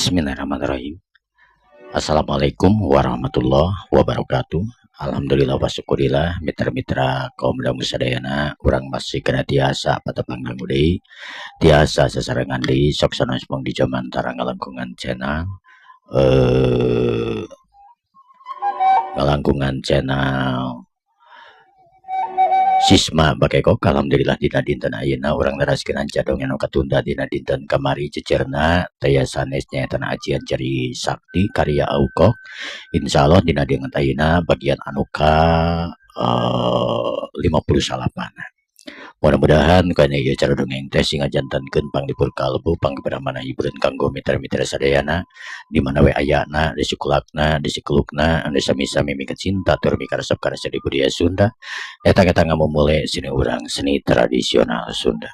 Bismillahirrahmanirrahim. Assalamualaikum warahmatullahi wabarakatuh. Alhamdulillah wa syukurillah mitra-mitra kaum dangu sadayana urang masih kena tiasa patepang dangu deui tiasa sasarengan deui sok sanesmong di jaman tarang ngalangkungan channel ngalangkungan channel Sisma Bakekok. Alhamdulillah dina dinten ayeuna urang neraskeun cadong anu katunda dina dinten kamari cecerna taya sanes nyaeta ajian cari sakti karya Aukok. Insyaallah dina dinten ayeuna bagian anu ka 58. Mudah-mudahan kanya ieu cara dongeng teh sing ngajantankeun panglipur kalbu panggeberamana hiburan kanggo mitra-mitra sadayana di mana we ayana di sikulakna di sikulukna anu sami-sami mikeun cinta tur mikaresep kana seni budaya Sunda eta ngamumule seni urang seni tradisional Sunda.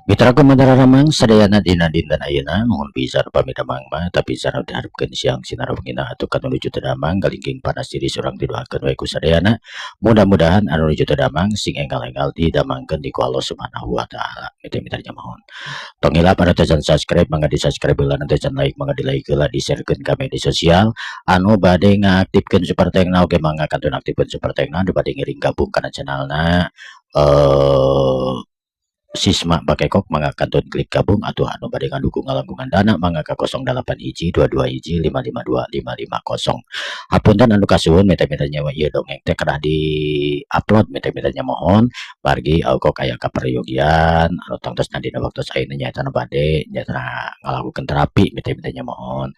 Mitra kumantara ramang sadayana dina dinten ayeuna nuhun pisan pamidamang mah tapi sareng diharepkeun siang sinar wengina atukan nuju teu damang galingking panas diri surang didoakeun wae ku sadayana mudah-mudahan anu nuju teu damang sing enggal-enggal didamangkeun di ku Allah Subhanahu wa taala. Mitra-mitra mohon tong hilap anu teu subscribe mangga di subscribe heula anu teu like mangga di like heula di sharekeun ka media sosial anu bade ngaktifkeun super tengna oge mangga kantun aktifkeun super tengna anu bade ngiring gabung kana channelna Sisma Bakekok mangga kantun klik gabung atau anu bade ngandukung ngalangkungan dana mangga ka 08 hiji 22 hiji 552 550. Hapunten anu kasuhun meta-meta nyawa ieu dongeng teh kedah di upload meta-meta mohon margi Aukok aya kaperyogian anu tangtosna dina waktu saeuna nyaeta bade nyaeta ngalakukeun terapi meta-meta mohon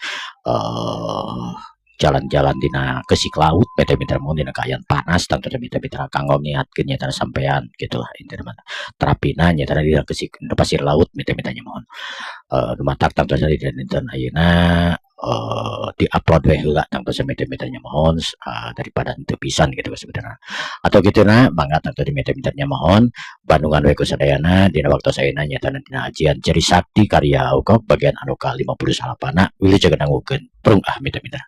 jalan-jalan dina kesik laut meta-meta mohon dina kaayaan panas tangtu meta-meta kanggo niatkeun nyaeta sampean gitulah intina terapina nyata dina kesik pasir laut meta-meta mohon lumatak tangtu dina dinten ayeuna di upload we heula tangtu meta-meta mohon daripada teu pisan gitu sebenarnya atau gituna mangga tangtu di meta-meta mohon bandungan we ku sadayana dina waktu saeuna nyata dina ajian ceri sakti karya Aukok bagian anu ka 58 wilih jaga nangukeun prung meta-meta.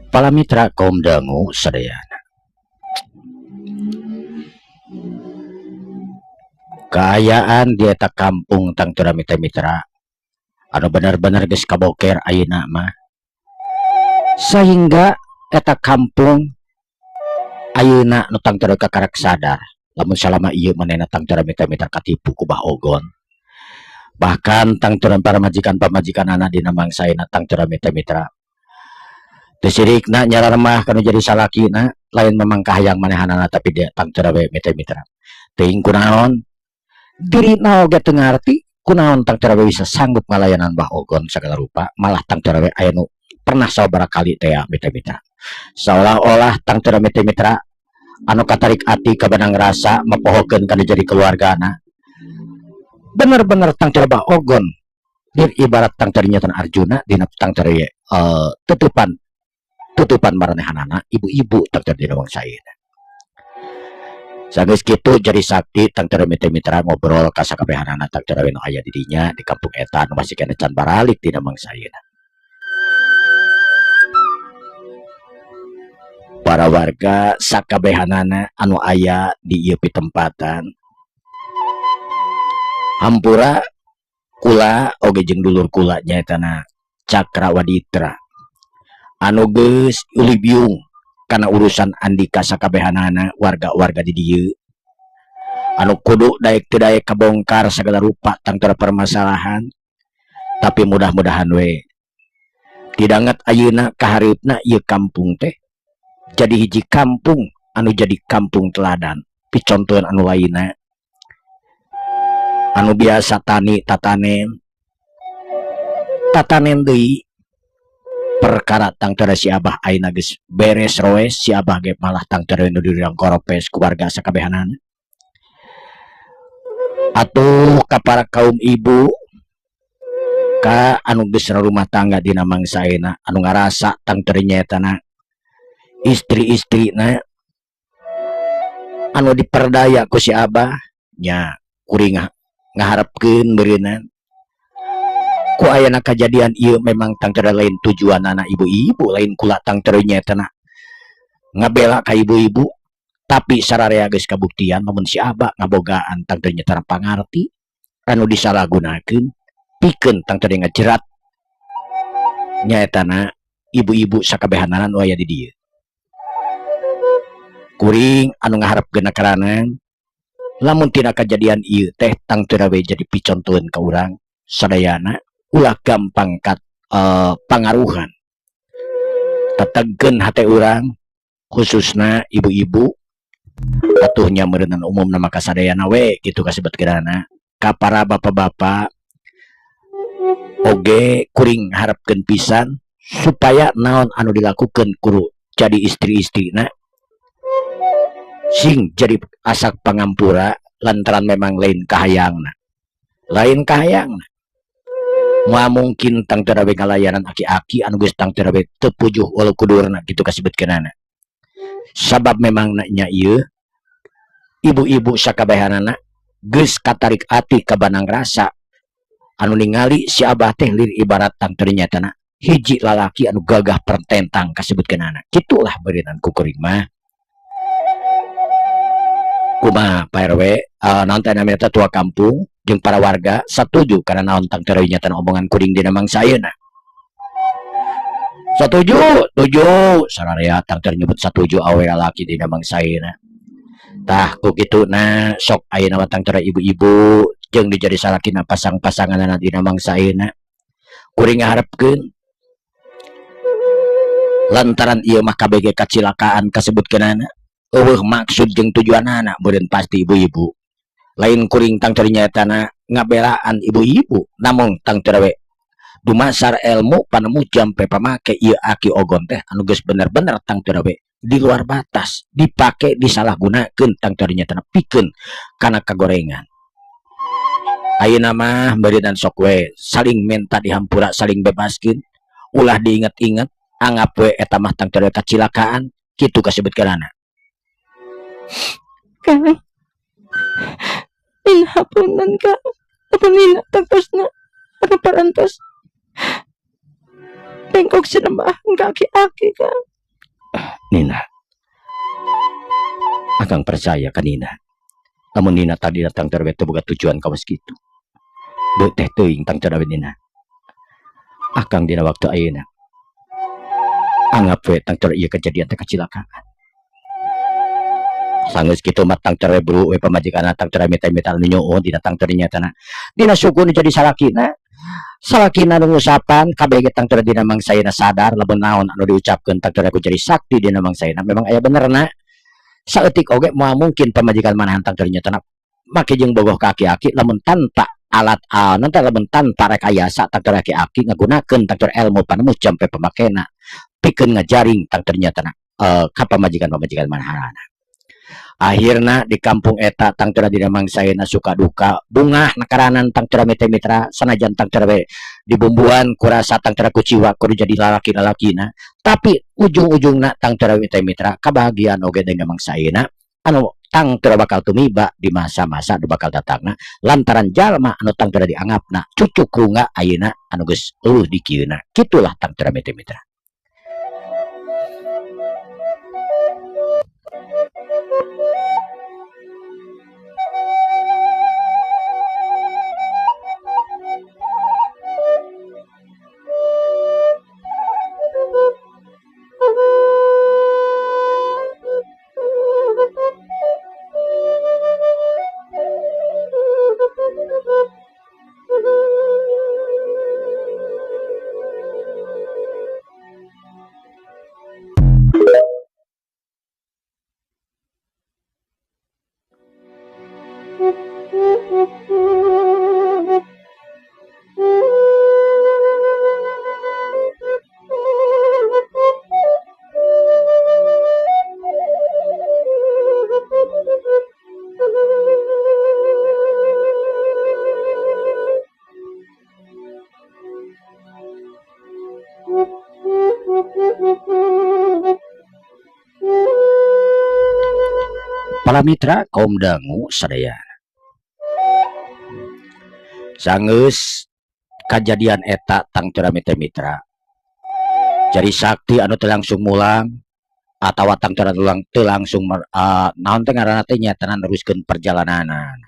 Para mitra kaum dangu sadayana, kaayaan di eta kampung tangtura mitra-mitra anu benar-benar geus kaboker ayeuna mah sehingga eta kampung ayeuna nu tangtura kakarak sadar lamun salama ieu manehna tangtura mitra-mitra katipu ku Bah Ogon, bahkan tangturan para majikan-pamajikan anak dina mangsaena tangtura mitra-mitra desirikna nyararmah kanu jadi salakina lain memang kahayang manehanana tapi dia tangtura we mitra-mitra teuing kunaon dirina oge teu ngarti kunaon tangtura we bisa sanggup ngalayanan Bah Ogon sagala rupa malah tangtura we aya nu pernah sabaraha kali teh mitra-mitra seolah-olah tangtura mitra-mitra anu katarik ati kabenang rasa mapohokeun kana jadi keluargana bener-bener tangtura Bah Ogon dir ibarat tangtura nyatan Arjuna dina tangtura we tutupan maranehanana ibu-ibu tangtur dina wangsaeuna. Sageus kitu jadi sakti tangtur mitra-mitra ngobrol ka sakabehanana tangtur we nu aya di dinya di kampung eta nu masih kena can baralik dina wangsaeuna. Para warga sakabehanana anu aya di ieu pitempatan hampura kula oge jeung dulur kula nyaetana Cakrawaditra anu geus uli biung karena urusan andika sakabehanana warga-warga di dieu anu kudu daek teu daek kabongkar segala rupa tangtura permasalahan tapi mudah-mudahan we didanget ayeuna kahareupna ieu kampung teh jadi hiji kampung anu jadi kampung teladan picontohan anu lainna anu biasa tani tatanen tatanen deui perkara tang teu si Abah ayeuna geus beres roes si Abah ge malah tang teu nu dirang koropes keluarga sakabehanana. Atuh ka para kaum ibu ka anu geus rumah tangga dina mangsa ayeuna anu ngarasa tang teu nyaetana istri-istrina anu diperdaya ku si Abah nya kuring ngaharepkeun beureunan ku ayana kejadian ieu memang tang teu lain tujuan anak ibu-ibu lain kula tang teu nyaetana ngabela ka ibu-ibu tapi sararea geus kabuktian lamun si Abah ngabogaan tang teu nyaetana pangarti anu disalahgunakeun pikeun tang teu ngajerat nyaetana ibu-ibu sakabehanana nu aya di dieu. Kuring anu ngaharepkeun karanan lamun tina kejadian ieu teh tang teu jadi picontoeun ka urang sadayana ulah gampang kat pangaruhan tetegkeun hate urang khususna ibu-ibu atuhnya meureunna umumna maka sadayana we kitu kasebutkeunana ka para bapak-bapak oge kuring harapkeun pisan supaya naon anu dilakukeun kudu jadi istri-istrina sing jadi asak pangampura lantaran memang lain kahayangna mua mungkin tang teu ngalayanan aki-aki anu geus tang teu teu pujuh walau kudurna kitu kasebutkeunana sabab memang nya ieu ibu-ibu sakabehanana geus katarik ati ka banang rasa anu ningali si Abah teh lir ibarat tang teu nyatana hiji lalaki anu gagah pertentang kasebutkeunana kitulah beureunan ku kuring mah kumaha Pak RW nonton namanya tua kampung jeung para warga setuju karena naon tang teu nyatana omongan kuring dina mangsa ayeuna setuju sararea tang teu nyebut setuju awe lalaki dina mangsa ayeuna tah ku kituna sok ayeuna tang teu ibu-ibu jeung dijadi salakina pasang-pasanganna dina mangsa ayeuna kuring ngaharepkeun lantaran ieu mah kabege kacilakaan kasebutkeunana eueuh maksud jeung tujuan anak beureun pasti ibu-ibu lain kuring tang teu nyaetana ngabelaan ibu-ibu namun tang teu dumasar ilmu panemu jampe pamake ieu aki ogon teh anu geus bener-bener tang teu di luar batas dipake disalahgunakeun tang teu nyaetana pikeun kana kagorengan ayeuna mah beureunan sok we saling minta dihampura saling bebaskeun ulah diinget-inget anggap we eta mah tang teu kacilakaan kitu kasebutkeunana. Kang, inhapunan Kang, apa nina tangkosna, apa parantos, bengkok sinembah kaki-aki Kang. Nina, akang percaya ka Nina, namun Nina tadi datang terwe boga tujuan kawas gitu, beteh teuing tang terwe Nina, akang dina waktu ayeuna, anggap we tang terwe ieu kejadian teh kecelakaan. Sanggeus kitu mah tang terwe buru we pamajikanna tang terwe mita-mita nu nyuun dina tang terwe nyatana dina suku nu jadi salakina nu ngusapan kabeh tang terwe dina mangsayeuna sadar lamun naon anu diucapkeun tang terwe ku jadi sakti dina mangsayeuna memang aya benerna saeutik oge moal mungkin pamajikan manahan tang terwe nyatana make jeung bogoh kaki-aki lamun tanpa alat nanti lamun tanpa rekayasa tang terwe aki-aki ngagunakeun tang terwe ilmu panemu jampe pamakena pikeun ngajaring tang terwe nyatana ka pamajikan manahana. Akhirna di kampung eta tang teu dina mangsayeuna suka duka bungah nakaranan tang teu mitra sanajan tang teu dibumbuan kurasa tang teu kuciwa kudu jadi lalaki-lalakina tapi ujung-ujungna tang teu mitra kabahagiaan oge dina mangsayeuna anu tang teu bakal tumiba di masa-masa nu bakal datangna lantaran jalma anu tang teu dianggapna cucuk runga ayeuna anu geus eueuh di kieuna kitulah tang teu mitra. para mitra kaum dangu sadaya. Sanggeus kajadian eta tang teu mitra jadi sakti anu teu langsung mulang atawa tang teu langsung naon teh ngaranna teh nyata neruskeun perjalanan.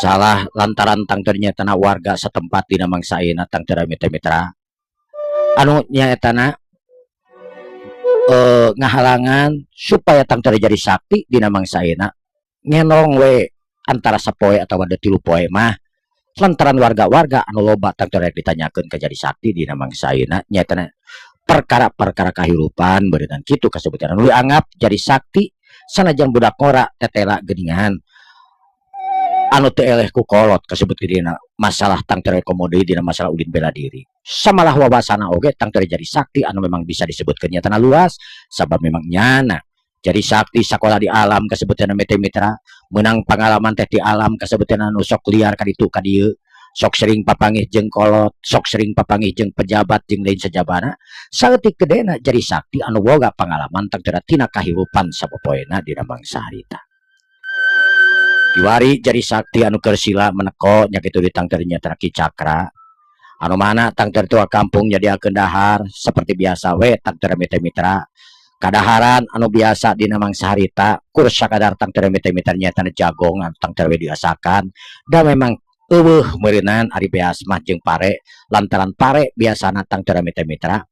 Salah lantaran tang teu nyatana warga setempat dina mangsa ayeuna tang teu mitra anu nyatana ngahalangan supaya tang teu jadi sakti dina mangsa ayeuna ngenong we antara sapoe atawa da 3 poe mah lantaran warga-warga anu loba tang teu ditanyakeun ka jadi sakti dina mangsa ayeuna nyatana perkara-perkara kahirupan beureunan kitu kasebutan anu dianggap jadi sakti sanajan budak ngora tetela geuningan anu teu eleh ku kolot kasebut dina masalah tang teu komode dina masalah ulin bela diri samalah wawasana oge tang teu jadi sakti anu memang bisa disebutkeun nyatana luas sabab memang nyana jadi sakti sakola di alam kasebutan mitra menang pengalaman teh di alam kasebutan anu sok liar ka ditu ka dieu sok sering papangih jeung kolot sok sering papangih jeung pejabat jeung lain sajabana saeutik gedena jadi sakti anu boga pengalaman tang teu tina kahirupan sapopoena dina mangsa harita. Kiwari jadi sakti anu kersila meneko nya kitu di tang teu nyata Ki Cakra anu mana tang teu tua kampung nyadiakeun dahar seperti biasa we tang teu mitra kadaharan anu biasa dina mangsa harita kur sakadar tang teu mitra nyata jagong anu tang teu diasakan da memang eueuh meureunan ari beas mah jeung pare lantaran pare biasana tang teu mitra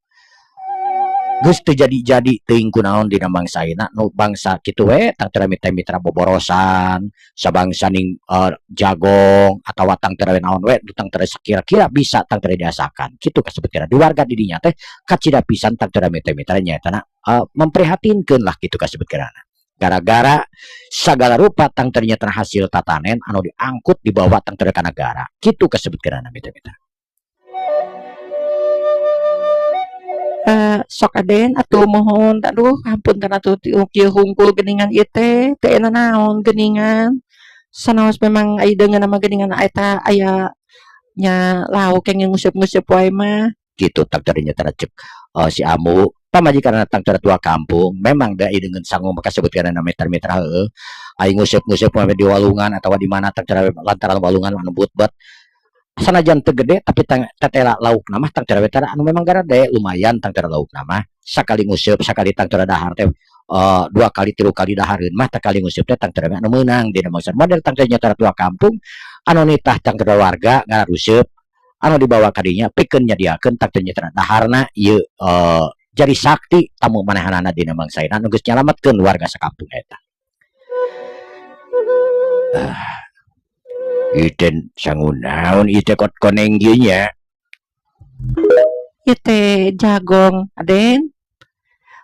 geus teu jadi teuing kunaon dina mangsa ayeuna nu bangsa kitu we tang teu mitra boborosan sabangsa ning jagong atawa tang teu naon we tang teu sakira-kira bisa tang teu diasakan kitu kasebutkeun di warga di dinya teh kacida pisan tang teu mitra nyaetana memprihatinkeun lah kitu kasebutkeun gara-gara sagala rupa tang teu nyata hasil tatanen anu diangkut dibawa tang teu ka negara kitu kasebutkeun mitra-mitra. Sok aden atuh mohon aduh ampun tan atuh kieu hungkul geuningan ieu teh teu euna naon geuningan sanaos memang ai deungeun nama geuningan eta aya nya lauk kenging nguseup-nguseup wae mah Gitu tang teu nyata cek si Amu pamajikan tang teu tua kampung memang da dengan sanggup maka sebutkeun mitra-mitra heueuh ai nguseup-nguseup wae di walungan atawa di mana tang lantaran walungan anu but-but sanajan teu gede tapi tetela lauk nama tang teu anu memang garade lumayan tang teu lauk nama sakali nguseup sakali tang teu dahar teh 2 kali 3 kali dahareun mah teh kali nguseup teh tang teu anu meunang dina mangsa model tang teu nyata tua kampung anu nitah tang teu warga ngarusup anu dibawa ka dinya pikeun nyadiakeun tang teu nyata daharna ieu jadi sakti tamu manehanana dina mangsa anu geus nyalametkeun warga sakampung eta. Iten sangunaon ite kot koneng nya. ieu teh jagong aden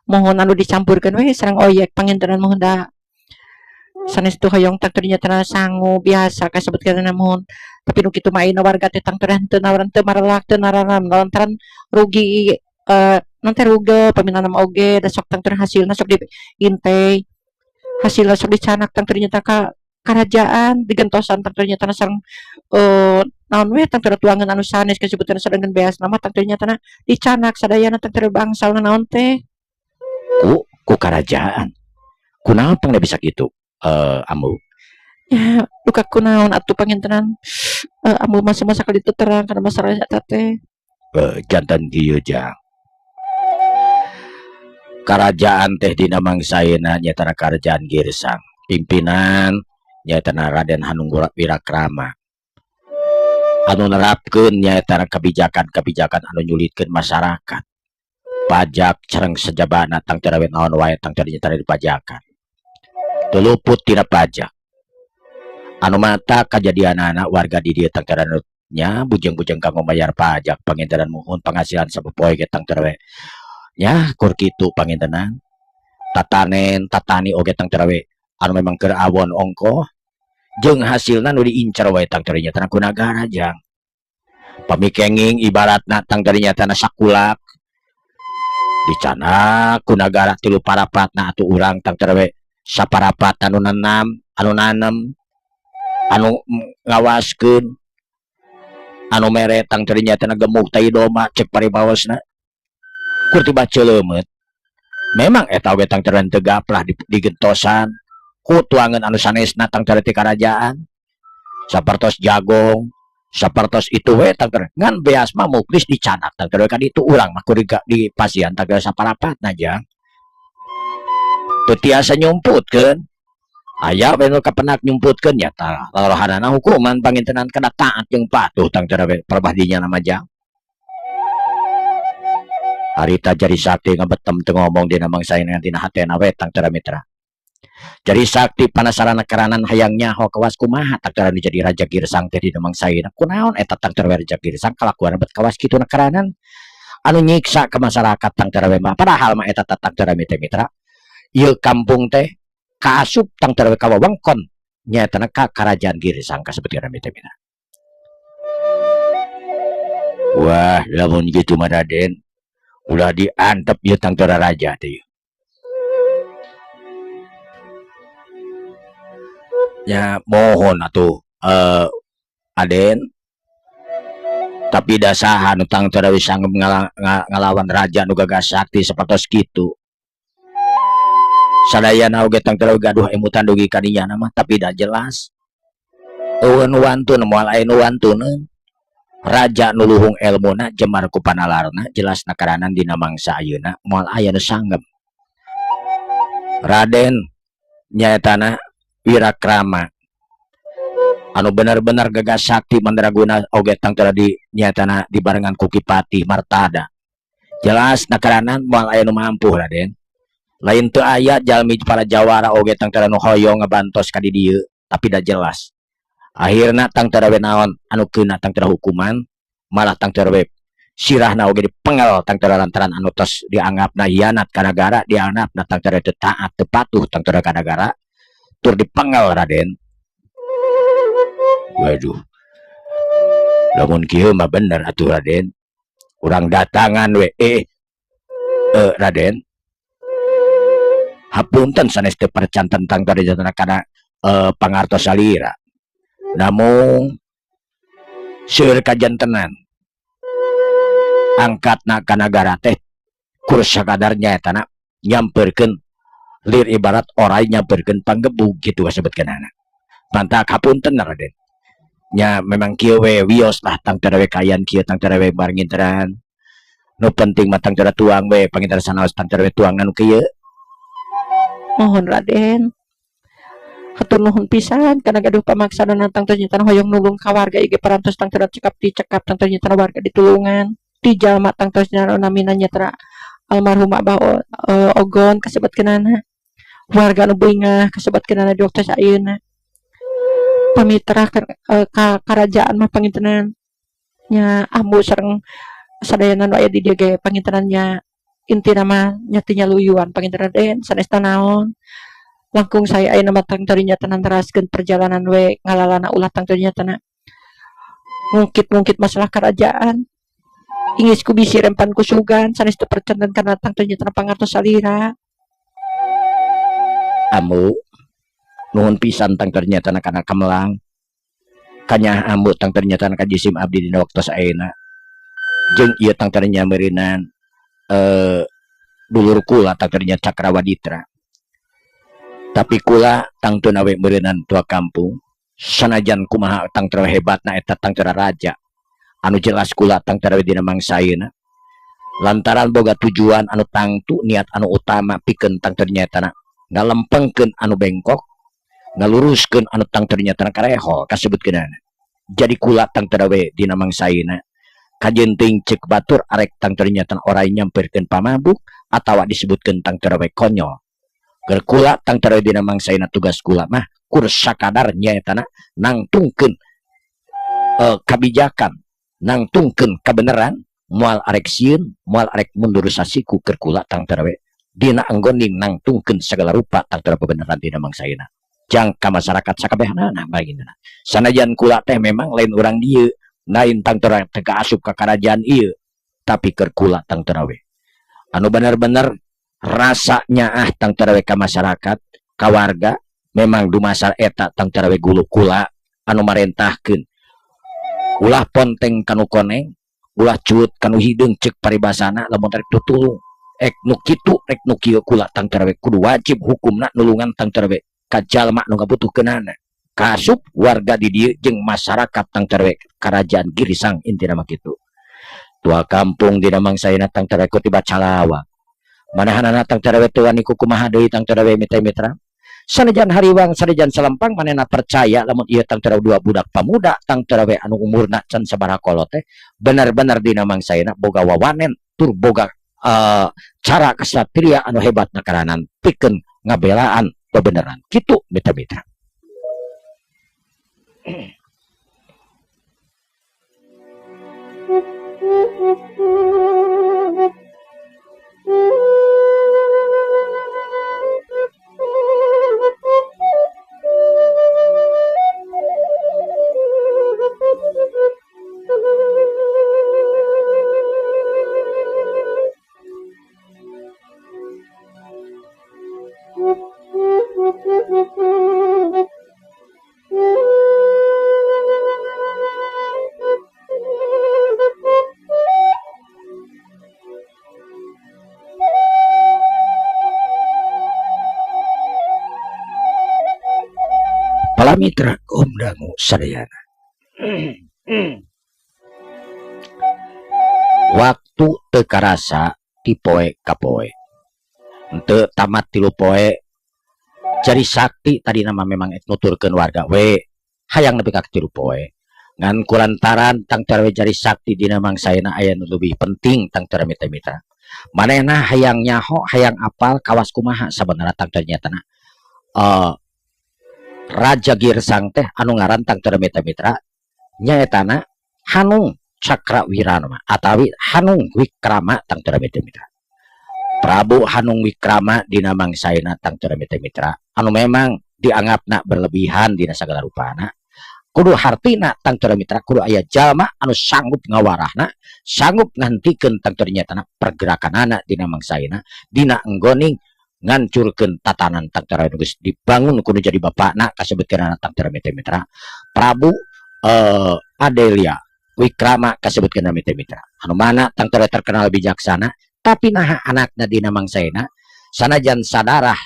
mohon anu dicampurkeun we sareng oyek pangintenan mohon da sanes tu hoyong tang teu nyata sangu biasa kasebutkeun mohon tapi nu kitu mah ayeuna warga teh tang teu nawaran teu marelak teu nararan lantaran rugi nanti rugi paminana mah oge da sok tang teu hasilna sok diintei hasilna sok dicanak tang teu nyata ka kerajaan digentosan tang teu nyata sareng naon we tang teu tuangan anu sanes kasebutan sadangeun beas nama tang teu nyata dicanak sadayana tang teu bangsalna naon teh ku kerajaan kunaon pang bisa gitu Amu ya duka kunaon atuh pangintenan Amu masa-masa kali itu terang karena masalah eta teh jantan kieu jang kerajaan teh dina mangsa ayeuna nyata kerajaan Girsang pimpinan nyata Raden Hanung Wirakrama anu nerapkeun nyata kebijakan-kebijakan anu nyulitkeun masyarakat pajak cereng sejabana tang teu naon wae tang teu nyata dipajakan teu luput tina pajak anu mata kajadianana warga di dieu tang teu nya bujeng-bujeng kanggo bayar pajak pangintenan muhun penghasilan sapopoe ge tang teu nya kur kitu pangintenan tatani oge tang teu anu memang keur awon ongko jeung hasilna nu diincar wae tang teu nyata ku nagara jang pamikenging ibaratna tang teu nyata sakulak dicanak ku nagara 3 parapatna atuh urang tang teu saparapat anu nanem anu ngawaskeun anu mere tang teu nyata gemuk tai doma cek paribawasna kur tiba ceuleumeut memang eta we tang teu tegaplah digentosan kutuangan anu sanesna tang tara ti karajaan sapertos jagong sapertos itu we tang tara ngan beas mah muklis dicanak tang tara kaditu urang mah kudu di pasian tang tara saparapat jang teu tiasa nyumputkeun aya we nu kapenak nyumputkeun nya tah lorohanana hukuman pangintenan kana taat jeung patuh tang tara we perbahdinya nama jang harita jari sakti ngabetem teu ngomong dina mangsa dengan tina hatena we tang tara mitra jadi sakti panasarana karanan hayangnya ho kawas kumaha tak tara jadi raja girsang teh dina mangsaina kunaon eta tang tara raja girsang kalakuan bet kawas kitu na karanan anu nyiksa ke masyarakat tang tara mah padahal mah eta tang tara mitra ieu kampung teh kaasup tang tara ka wewengkon nyaeta na ka karajaan girsang kasebut kana mitra wah lamun kitu mah Raden ulah diantep ieu tang tara raja teh ya mohon atuh Aden tapi dasahan utang tara wis sanggup ngalawan raja nu gagah sakti sapertos kitu sadayana oge tang tara gaduh emutan dugi kadinya mah tapi dah jelas eueun wantun moal aya nu wantun raja nu luhung elmuna jemar ku panalarna jelas nakaranan dina mangsa ayeuna moal aya nu sanggep Raden nyaetana wirakrama anu benar-benar gagah sakti mandraguna oge tang tara di nyatana dibarengan ku Kipati Martada jelas nakaranan moal aya nu mampu Raden lain teu aya jalmi para jawara oge tang tara nu hoyong ngabantos ka di dieu tapi dah jelas akhirna tang tara we naon anu keuna tang tara hukuman malah tang tara we sirahna oge dipengel tang tara lantaran anu tos dianggapna hianat ka nagara dianggapna tang tara teu taat teu patuh tang tara ka nagara tur dipenggal Raden waduh lamun kieu mah bener atuh Raden urang datangan we Raden hapunten sanes teu percan tentang karajaan kana pangartos salira namung seueur kajantenan angkatna ka nagara teh kurus sakadarnya eta nyamperkeun lir ibarat orai nyamperkeun panggebug gitu sebutkeunana pantak hapunten Raden nya memang kieu we wios lah tang tara we kayan kieu tang tara we barenginteran nu penting mah tang tara tuang we panginteran sanaos tang tara we tuang anu kieu mohon Raden hatur nuhun pisan kana gaduh pamaksana tang teu nyatan hoyong nulung ka warga ieu parantos tang teu cekap tang teu nyatan warga ditulungan di jalma tang teu namina nyatra almarhum Abah Ogon kasebutkeunana warga nu beungah kasebutkeunana di waktu saeuna pamitra ka karajaan mah pangintenan nya ambu sareng sadayana nu aya di dieu ge pangintenannya intina mah nya teu nyaluyuan pangintenan den sanesta naon langkung saya ayeuna mah tang teu nyatan teraskeun perjalanan we ngalalana ulah tang teu nyatan ngungkit masalah kerajaan ingis ku bisi rempan ku sugan sanes teu percanten kana tang teu nyatan pangartos salira ambu nuhun pisan tang ternyata kana kamelang kanya ambu tang ternyata ka jisim abdi dina waktu saeuna jeung ieu tang ternyata meurinan dulur kula tang ternyata Cakrawaditra tapi kula tang teu nawe meurinan tua kampung sanajan kumaha tang teu hebatna eta tang teu raja anu jelas kula tang teu dina mangsa ayeuna lantaran boga tujuan anu tangtu niat anu utama pikeun tang ternyata ngalempengkeun anu bengkok ngaluruskeun anu tang ternyata karehol kasebutkeunana jadi kula tang teu we dina mangsaina kajenting cek batur arek tang ternyata orai nyamperkeun pamabuk atawa disebutkeun tang teu we konyol keur kula tang teu dina mangsaina tugas kula mah kur sakadar nyaetana nangtungkeun kabijakan nangtungkeun kabeneran moal arek sieun moal arek mundur sasiku keur kula tang teu we dina anggoning nangtungkeun segala rupa tang teu beneran dina mangsaina jang ka masyarakat sakabehanana bagina sanajan kula teh memang lain urang dieu lain tang teu teu asup ka karajaan ieu tapi keur kula tang teu we anu bener-bener rasanya tang teu we ka masyarakat ka warga memang dumasar eta tang teu we gulu kula anu marentahkeun ulah ponteng kanu koneng ulah cuut kanu hideung ceuk paribasana lamun rek tutulung ek nu kitu rek nu kieu kula tang teu we kudu wajib hukumna nulungan tang teu we ka jalma nu ngabutuhkeunana kasup warga di dieu jeung masyarakat tang terwe kerajaan Girisang intina mah kitu. Tua kampung dina mangsayna tang terwe ku tiba calawa manahanana tang terwe teu wani kumaha deui tang terwe mitra-mitra. Sanajan hariwang sanajan salempang manehna percaya lamun ieu tang terwe dua budak pamuda tang terwe anu umurna can sabaraha kolot teh benar-benar dina mangsayna boga wawanen tur boga cara kesatria anu hebat nakaranan pikeun ngabelaan kebenaran kitu mitra-mitra. Palamitra om dangu sadayana. Waktu teu karasa ti poe ka poe. Henteu tamat 3 poe jari sakti tadi nama memang nuturkeun warga we hayang nepi ka 3 poe. Ngan kulantaran tang terwe jari sakti dina mangsayna aya nu leuwih penting tang terwe mitra-mitra. Manehna hayang nyaho hayang apal kawas kumaha sabenerna tang ternyatana. Raja Girsang teh anu ngaran tang terwe mitra-mitra nyaetana Hanung Cakrawirama atawi Hanung Wikrama tang terwe mitra. Prabu Hanung Wikrama dina mangsayna tang terwe mitra anu memang dianggapna berlebihan dina sagala rupana. Kudu hartina tang terwe mitra kudu aya jalma anu sanggup ngawarahna, sanggup ngantikeun tang ternyatana pergerakanana dina mangsayna dina enggoning ngancurkeun tatanan tang terwe geus dibangun kudu jadi bapakna kasebutkeunana tang terwe mitra. Prabu Adelia Wikrama kasebutkeunana mitra. Anu mana tang terwe terkenal bijaksana tapi naha anakna dina mangsayna sanajan sadarah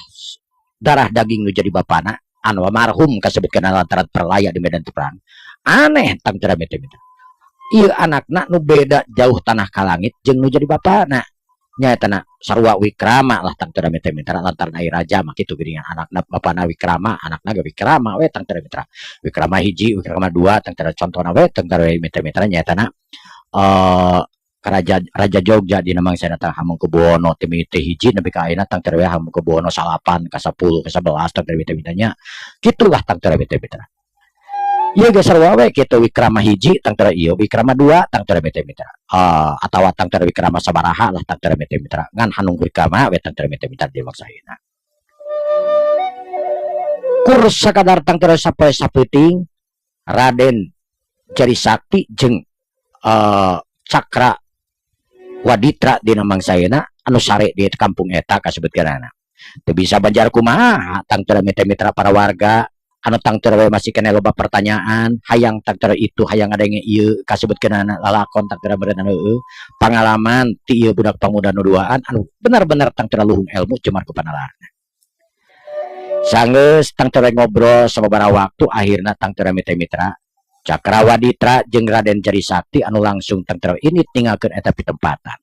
darah daging nu jadi bapana anu almarhum kasebutkeunana lantaran perlaya di medan perang. Aneh tang terwe mitra. Ieu anakna nu beda jauh tanah ka langit jeung nu jadi bapana. Nyaetana sarua Wikrama lah tang terwe mitra lantaran ai raja mah kitu geuningan anakna bapana Wikrama anakna ge Wikrama we tang terwe mitra. Wikrama 1 Wikrama 2 tang terwe contona we tang terwe mitra nyaetana Raja Jogja dina mangsana tang Hamengkubuwono timiti 1 nepi ka ayeuna tang terwe Hamengkubuwono 8 ka 10 ka 11 tang terwe mitra nya kitulah tang terwe mitra. Ieu ge sarua we kitu Wikrama 1 tang terwe ieu Wikrama 2 tang terwe mitra. Atawa tang terwe Wikrama sabaraha lah tang terwe mitra ngan Hanung Wikrama we tang terwe mitra di maksana. Kur sakadar tang terwe sapoe sapeuting Raden Jari Sakti jeung Cakra Waditra dina mangsayna anu sare di kampung eta kasebutkeunana. Teu bisa banjar kumaha tang terwe mitra para warga anu tang terwe masih kena loba pertanyaan hayang tang terwe itu hayang ngadenge ieu kasebutkeunana lalakon tang terwe berenang heueuh pangalaman ti ieu budak pamuda nu duaan anu benar-benar tang terwe luhung ilmu cemar ku panalarna. Sanggeus tang terwe ngobrol sababaraha waktu akhirna tang terwe mitra Cakrawaditra jeung Raden Jari Sakti anu langsung tang terwe ini tinggalkeun eta pitempatan.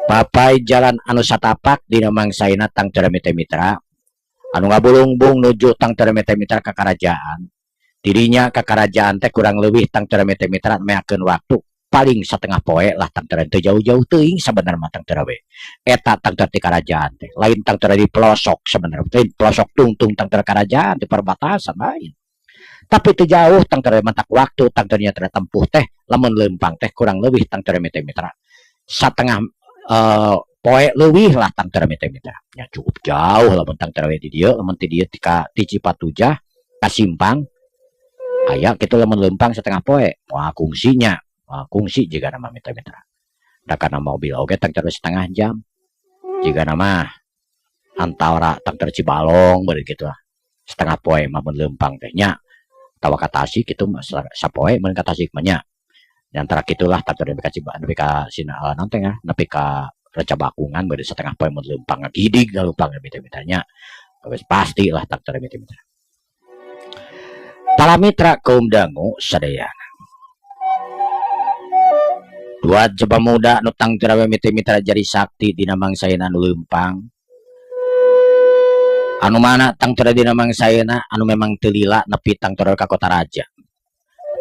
Papai jalan anu satapak dina mangsayna tang terwe mitra anu ngabulungbung nuju tang terwe mitra ka karajaan. Dirinya ka karajaan teh kurang leuwih tang terwe mitra meakeun waktu paling setengah poe lah tang terwe teu jauh-jauh teuing sabenerna tang terwe. Eta tang terwe karajaan teh lain tang terwe di pelosok sabenerna teh pelosok tungtung tang terwe karajaan di perbatasan lain. Tapi teu jauh tang terwe mantak waktu tang terwe tempuh teh lamun leumpang teh kurang leuwih tang terwe mitra satengah poe leuwih lah tang terwe mitra. Ya cukup jauh lamun tang terwe di dieu lamun ti dieu ti Cipatujah ka Simpang aya kitu lamun leumpang setengah poe moal kungsinya kungsi jiga nama mitra da kana mobil oge tang terwe setengah jam jiga nama antara tang terwe Cibalong beureut kitu lah setengah poe mah mun leumpang teh nya tawa ka Tasik kitu sapoe mun ka Tasik mah nya antara kitulah tang terwe nepi ka sina naon teh nepi ka Reca Bakungan beureut setengah poe mun leumpang gidig da leumpang mitra nya Wes pastilah tang tere mitra-mitra. Para mitra kaum dangu sadaya. Dua coba muda nutang terawe mitra jadi sakti dina mangsayeuna nu leumpang. Anu mana tang tera dina mangsayeuna anu memang teu lila nepi tang tera ka kota raja.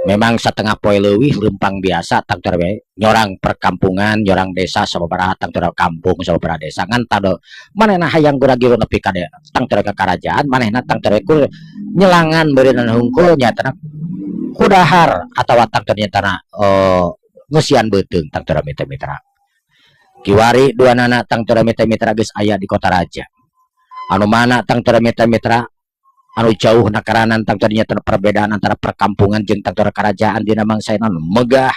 Memang setengah poe leuwih leumpang biasa tang tera nyorang perkampungan, nyorang desa sababaraha tang tera kampung sababaraha desa ngan tado manehna hayang gura-giru nepi ka tang tera ka karajaan, manehna tang tera ku nyelangan beureunan hungkul nyatana kudahar atawa tang tera nyatana ngeusian beuteung tang tera mitra-mitra. Kiwari duanana tang tera mitra-mitra geus aya di kota raja. Anu mana tang tera mitra-mitra anu jauh nakaranan tang tera nyatana perbedaan antara perkampungan jeung tang tera kerajaan dina mangsayeuna megah.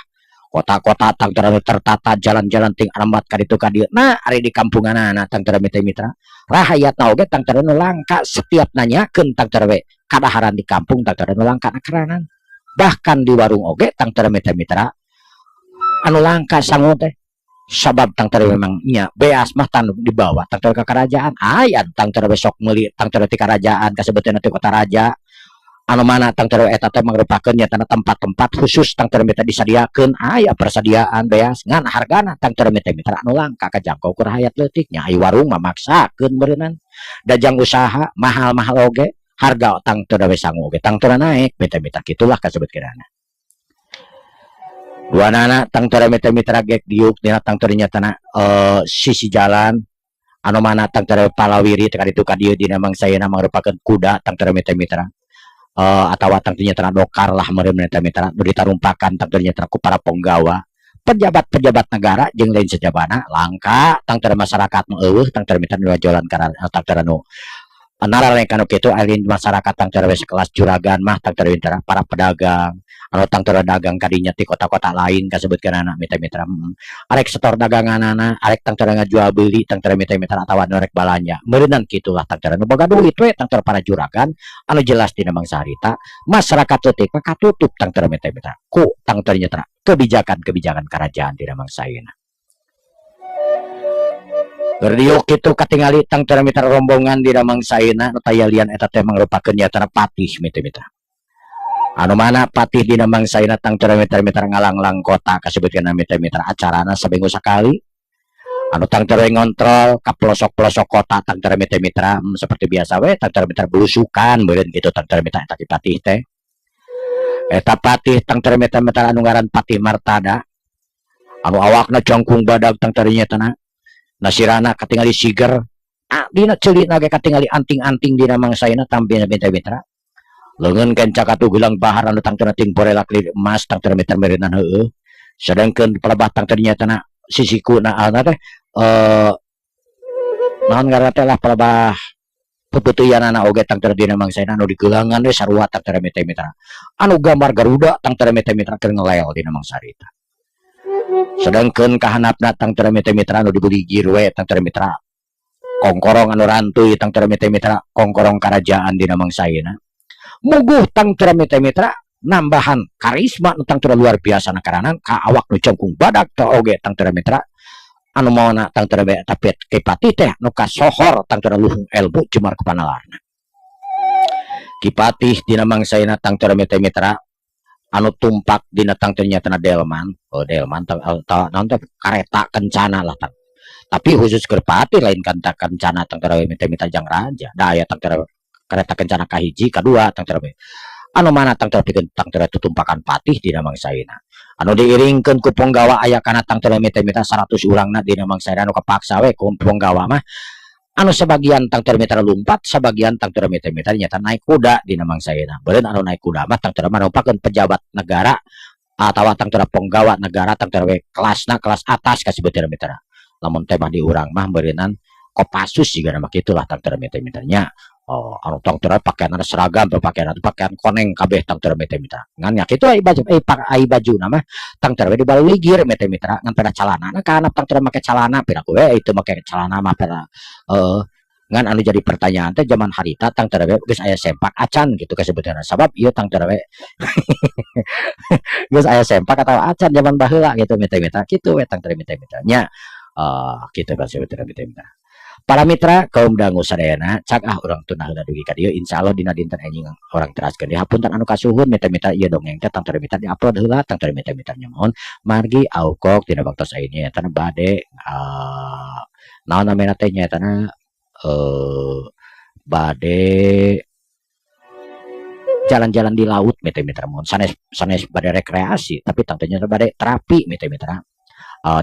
Kota-kota tang tera tertata, jalan-jalan ting alamat ka ditu ka dieu. Nah, ari di kampunganana tang tera mitra-mitra, rahayatna oge tang tera nu langka setiap nanyakeun tang tera kadaharan di kampung tang tera nu langka nakaranan. Bahkan di warung oge tang tera mitra-mitra anu langka sangu teh sabab tang tera memang nya beas mah tan dibawa tang tera ka kerajaan aya tang tera besok meuli tang tera ti kerajaan kasebutna ti kota raja anu mana tang tera eta teh mangrupakeun nya tempat-tempat khusus tang tera mitra disadiakeun aya persediaan beas ngan hargana tang tera mitra anu langka kajangkau ku rakyat leutik nya ai warung mamaksakeun beureunan dajang usaha mahal-mahal oge harga tang tera sangu oge tang tera naik mitra kitulah kasebut kirana. Dua nana tang tera mitra gek diuk dina tang tera nyatana sisi jalan anu mana tang tera palawiri teka ditu ka dieu dina mangsayeuna mangrupakeun kuda tang tera mitra atawa tang tera nyatana dokar lah meureun mitra nu ditarumpakan tang tera nyatana ku para penggawa pejabat-pejabat negara jeung lain sajabana langka tang tera masyarakat nu eueuh tang tera mitra nu jualan karena tang tera nu narareng kanu kitu alin masyarakat tang tera sekelas juragan mah tang tera mitra para pedagang anu tang tera dagang kadinya ti kota-kota lain kasebutkeunana mitra arek setor daganganana arek tang tera ngajual beuli tang tera mitra atawa nu rek balanja meureunan kitulah tang tera nu boga duit we tang tera para juragan anu jelas dina mangsa harita masyarakat leutik mah katutup tang tera mitra ku tang tera nyatra kebijakan kerajaan dina mangsayeuna. Berdiuk kitu katingali tang tera mitra rombongan dina mangsayeuna nu tayalian eta teh mangrupakeun nyatana patih mitra anu mana patih dina mangsayeuna tang tera mitra ngalanglang kota kasebutkeun mitra acarana saminggu sakali anu tang tera ngontrol ka pelosok-pelosok kota tang tera mitra seperti biasa we tang tera mitra belusukan meureun kitu tang tera mitra eta patih teh eta patih tang tera mitra anu ngaran Patih Martada anu awakna jangkung badag tang tera nyatana nasirana katingali siger dina ceulitna ge katingali anting-anting dina mangsayeuna tampil mitra leungeun kenca katugulang bahar anu tang teu ting porelak emas tang teu meter meureunan heueuh sedangkeun pelebah tang teu nyatana sisikuna ana teh naon ngaranna teh lah pelebah pepeuteyanana oge tang teu dina mangsayeuna anu digeulangan we sarua tang teu meter anu gambar Garuda tang teu meter keur ngelel dina mangsa harita sedangkeun kahanapna tang teu meter anu dibuligir we tang teu meter kongkorong anu rantuy tang teu meter kongkorong kerajaan dina mangsayeuna muguh tang tera mitra nambahan karisma nu tang tera luar biasa nakaranan ka awak nu jangkung badak teh oge tang tera mitra anu maona tang tera tapi kipati teh nu kasohor tang tera luhung elmu cemar kepanalarna kipatih dina mangsayeuna tang tera mitra anu tumpak dina tang tera nyatana delman delman naon teh kareta kencana lah tang tapi khusus keur patih lain kanta kencana tang tera mitra jang raja da aya tang tera kereta kencana kahiji kadua tang tera anu mana tang tera pikeun tang tera tutumpakan patih dina mangsayeuna anu diiringkeun ku penggawa aya kana tang tera mitra 100 urangna dina mangsayeuna anu kapaksa we ku penggawa mah anu sebagian tang tera mitra lumpat sebagian tang tera mitra nyata naik kuda dina mangsayeuna beureun anu naik kuda mah tang tera marupakeun pejabat negara atawa tang tera penggawa negara tang tera kelasna kelas atas kasebutna mitra lamun teh mah di urang mah beureunan Kopassus juga nama kitulah tang tera mitra-mitranya anu tang tera pakaian seragam pakaian koneng kabeh tang tera mitra ngan nya kitu ai baju nama tang tera di baligir mitra ngan pada calana nah kana tang tera make calana piraku itu make calana mah pada ngan anu jadi pertanyaan teh zaman harita tang tera geus aya sempak acan gitu kasebutna sabab ieu tang tera geus aya sempak atau acan zaman baheula gitu mitra kitu we tang tera mitra nya kita kasebutna mitra Para mitra kaum dangu sadayana cak urang tunahna dugi ka dieu insyaallah dina dinten anjing orang teraskeun di hapunten anu kasuhun mita-mita ieu dongeng teh tang mita di-upload heula tang mita-mita nyamun margi aukok dina waktos ayeuna eta bade naon namina teh nya eta bade jalan-jalan di laut mita-mita mun sanes bade rekreasi tapi tang teh bade terapi mita-mita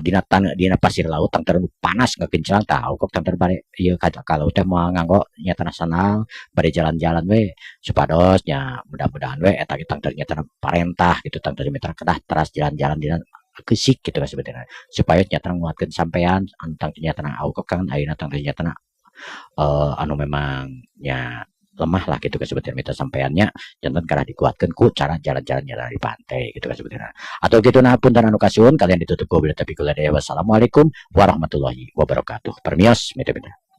dina pasir laut tang terlalu panas ngekencang tahu kok tang terbalik iya kalau teh mau nganggo nyata nasional bari jalan-jalan we supados nya mudah-mudahan we eta tang ternyata parentah gitu tang ternyata kedah teras jalan-jalan dina kesik gitu sebetulnya supaya nyata nguatkeun sampean tang ternyata kok kan ayeuna tang ternyata anu memang nya lemah lah gitu kan sebetulnya minta sampeannya jantan karena dikuatkan ku cara jalan-jalan di pantai gitu kan sebetulnya atau gitu nah pun anu kasiun kalian ditutup gobil tapi kula wassalamualaikum warahmatullahi wabarakatuh permios mita-mita